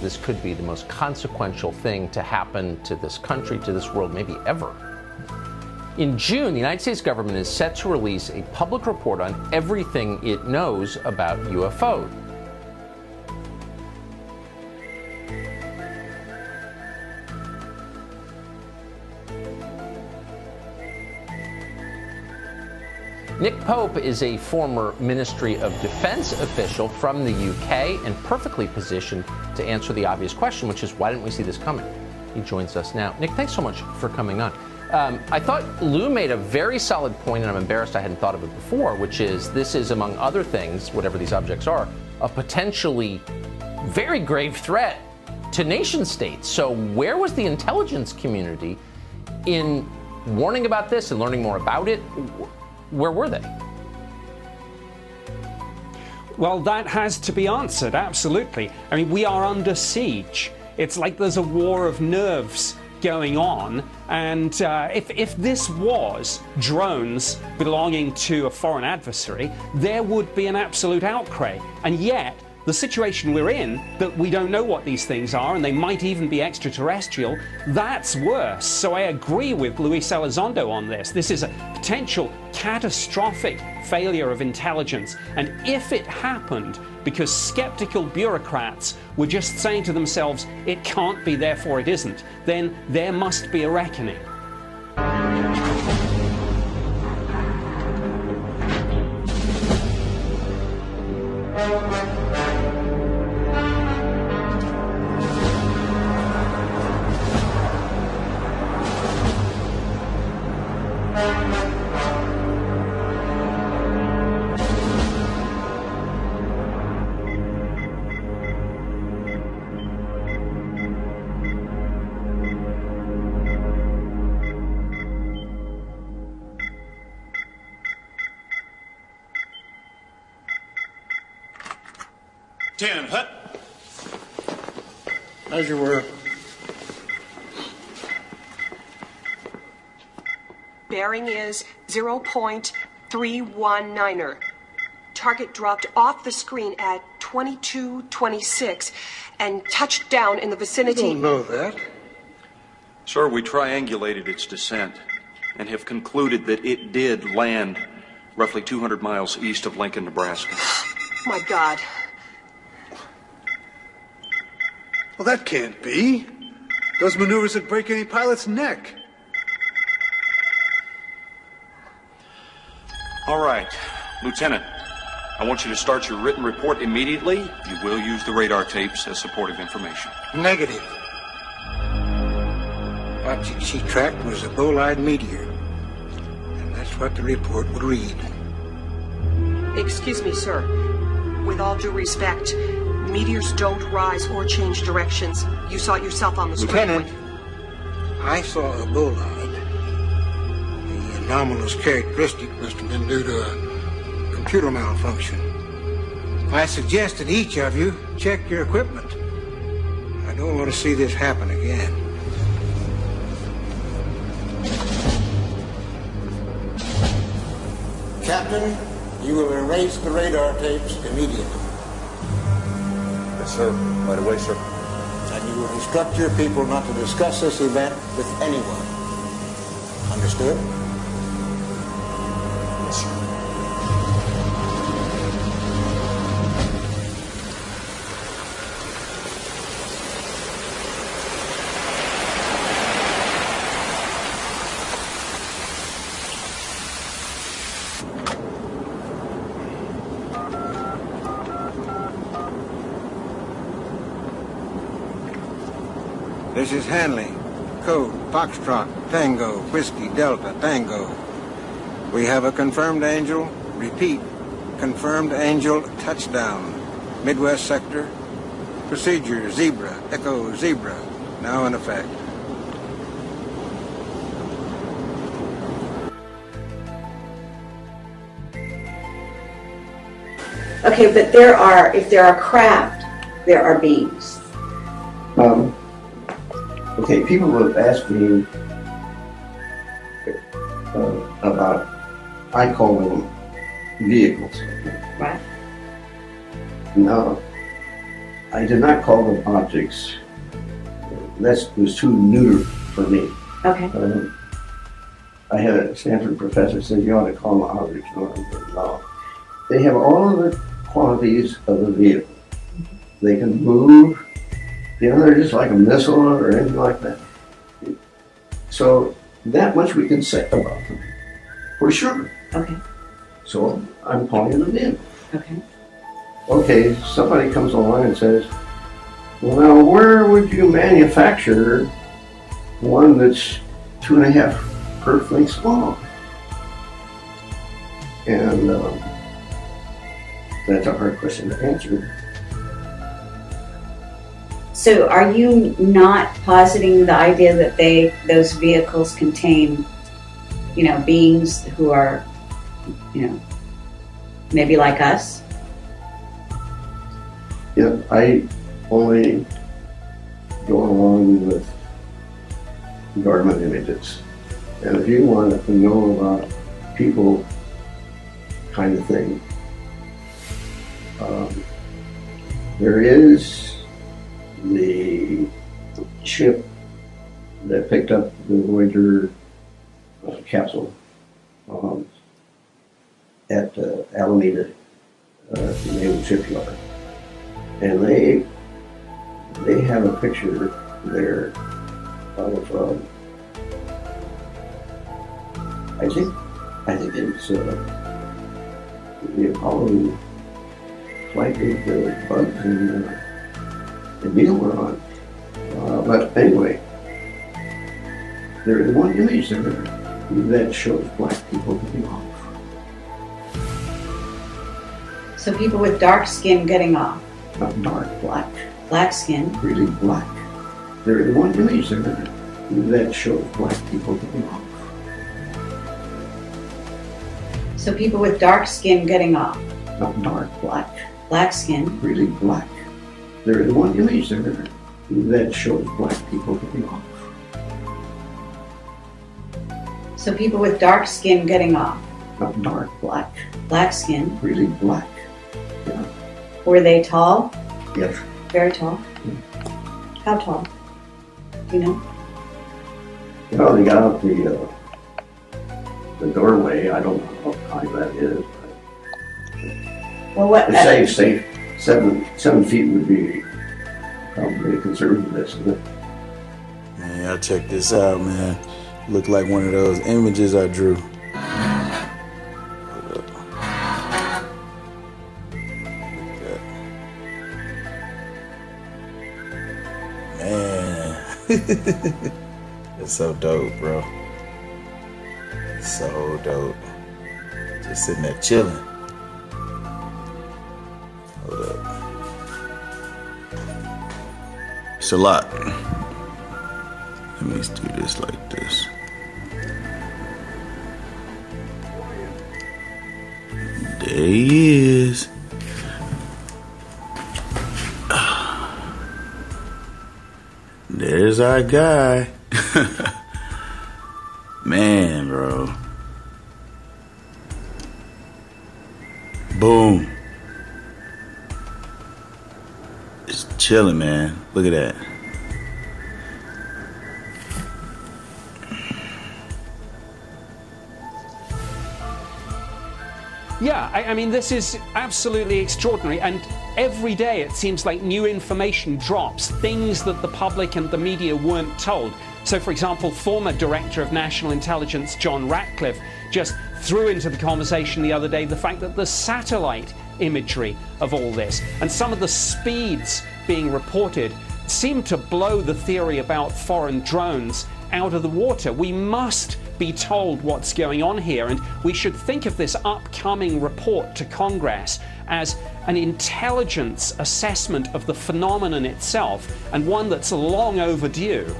this could be the most consequential thing to happen to this country, to this world, maybe ever. In June, the United States government is set to release a public report on everything it knows about UFOs. Nick Pope is a former Ministry of Defense official from the UK and perfectly positioned to answer the obvious question, which is, why didn't we see this coming? He joins us now. Nick, thanks so much for coming on. I thought Lou made a very solid point, and I'm embarrassed I hadn't thought of it before, which is this is, among other things, whatever these objects are, a potentially very grave threat to nation states. So where was the intelligence community in warning about this and learning more about it? Where were they? Well, that has to be answered, absolutely. I mean, we are under siege. It's like there's a war of nerves going on, and if this was drones belonging to a foreign adversary, there would be an absolute outcry. And yet, the situation we're in, that we don't know what these things are, and they might even be extraterrestrial, that's worse. So I agree with Luis Elizondo on this. This is a potential catastrophic failure of intelligence. And if it happened because skeptical bureaucrats were just saying to themselves, it can't be, therefore it isn't, then there must be a reckoning. Ten, hut. As you were. Bearing is 0.319er. Target dropped off the screen at 2226 and touched down in the vicinity. You don't know that. Sir, we triangulated its descent and have concluded that it did land roughly 200 miles east of Lincoln, Nebraska. My God. Well, that can't be. Those maneuvers would break any pilot's neck. All right, Lieutenant, I want you to start your written report immediately. You will use the radar tapes as supportive information. Negative. Object she tracked was a bolide meteor, and that's what the report would read. Excuse me, sir. With all due respect, meteors don't rise or change directions. You saw it yourself on the screen. Lieutenant, I saw a bolide. The anomalous characteristic must have been due to a computer malfunction. I suggested each of you check your equipment. I don't want to see this happen again. Captain, you will erase the radar tapes immediately. Yes, sir. Right away, sir. And you will instruct your people not to discuss this event with anyone. Understood? Yes, sir. This is Hanley. Code Foxtrot Tango Whiskey Delta Tango. We have a confirmed angel. Repeat. Confirmed angel touchdown. Midwest sector. Procedure Zebra Echo Zebra. Now in effect. Okay, but if there are craft, there are beings. Okay, people have asked me about, I call them vehicles. Right. Now, I did not call them objects. That was too neuter for me. Okay. I had a Stanford professor say you ought to call them objects. No. They have all of the qualities of a vehicle. They can move. They're just like a missile or anything like that. So that much we can say about them, for sure. Okay. So I'm calling them in. Okay. Okay, somebody comes along and says, well, now where would you manufacture one that's 2.5 Earth lengths long? And that's a hard question to answer. So are you not positing the idea that those vehicles contain, beings who are, maybe like us? Yeah, I only go along with government images. And if you want to know about people kind of thing, there is the ship that picked up the Voyager capsule at Alameda Naval Shipyard, and they have a picture there of I think it's the Apollo flight with the bugs and Neil were on. But anyway, there is one image there that shows black people getting off. So people with dark skin getting off. Not dark, black. Black skin. Really black. There is one image there that shows black people getting off. So people with dark skin getting off. Not dark, black. Black skin. Really black. There is one image there that shows black people getting off. So people with dark skin getting off. Not dark, black. Black skin. Really black. Yeah. Were they tall? Yes. Very tall? How tall? Do you know? Well, they got out the doorway. I don't know how high that is. Well, what? They say 7 feet would be probably a conservative estimate. Man, y'all check this out, man. Look like one of those images I drew. Man, it's so dope, bro. It's so dope. Just sitting there chilling. Hold up. It's a lot. Let me do this like this. There he is. There's our guy. Man, bro. Boom. Just chilling, man. Look at that. Yeah, I mean, this is absolutely extraordinary, and every day it seems like new information drops, things that the public and the media weren't told. So, for example, former Director of National Intelligence John Ratcliffe just threw into the conversation the other day the fact that the satellite imagery of all this and some of the speeds being reported seem to blow the theory about foreign drones out of the water. We must be told what's going on here, and we should think of this upcoming report to Congress as an intelligence assessment of the phenomenon itself, and one that's long overdue.